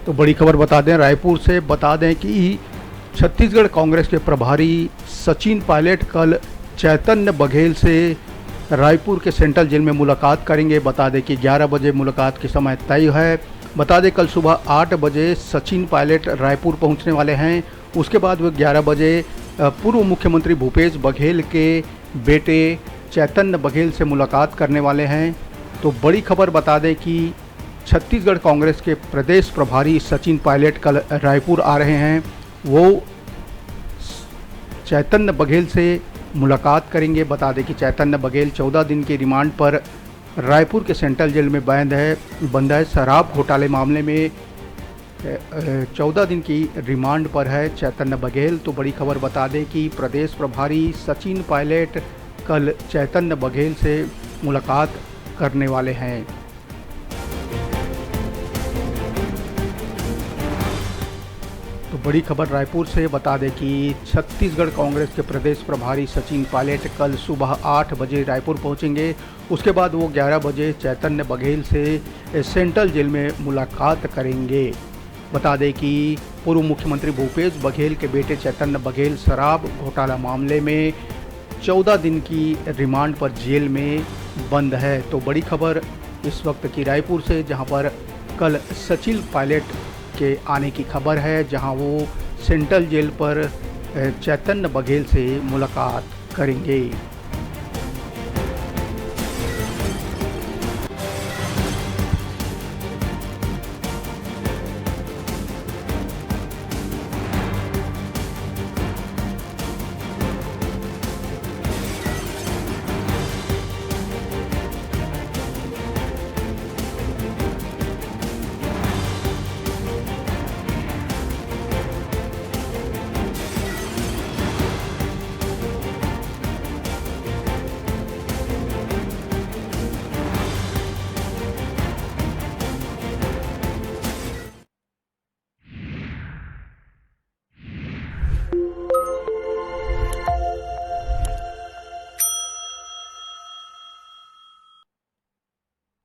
तो बड़ी खबर बता दें रायपुर से, बता दें कि छत्तीसगढ़ कांग्रेस के प्रभारी सचिन पायलट कल चैतन्य बघेल से रायपुर के सेंट्रल जेल में मुलाकात करेंगे। बता दें कि 11 बजे मुलाकात के समय तय है। बता दें कल सुबह 8 बजे सचिन पायलट रायपुर पहुंचने वाले हैं। उसके बाद वो 11 बजे पूर्व मुख्यमंत्री भूपेश बघेल के बेटे चैतन्य बघेल से मुलाकात करने वाले हैं। तो बड़ी खबर बता दें कि छत्तीसगढ़ कांग्रेस के प्रदेश प्रभारी सचिन पायलट कल रायपुर आ रहे हैं। वो चैतन्य बघेल से मुलाकात करेंगे। बता दें कि चैतन्य बघेल 14 दिन के रिमांड पर रायपुर के सेंट्रल जेल में बंद है। शराब घोटाले मामले में 14 दिन की रिमांड पर है चैतन्य बघेल। तो बड़ी खबर बता दें कि प्रदेश प्रभारी सचिन पायलट कल चैतन्य बघेल से मुलाकात करने वाले हैं। तो बड़ी खबर रायपुर से, बता दें कि छत्तीसगढ़ कांग्रेस के प्रदेश प्रभारी सचिन पायलट कल सुबह 8 बजे रायपुर पहुंचेंगे। उसके बाद वो 11 बजे चैतन्य बघेल से सेंट्रल जेल में मुलाकात करेंगे। बता दें कि पूर्व मुख्यमंत्री भूपेश बघेल के बेटे चैतन्य बघेल शराब घोटाला मामले में 14 दिन की रिमांड पर जेल में बंद है। तो बड़ी खबर इस वक्त की रायपुर से, जहां पर कल सचिन पायलट के आने की खबर है, जहां वो सेंट्रल जेल पर चैतन्य बघेल से मुलाकात करेंगे।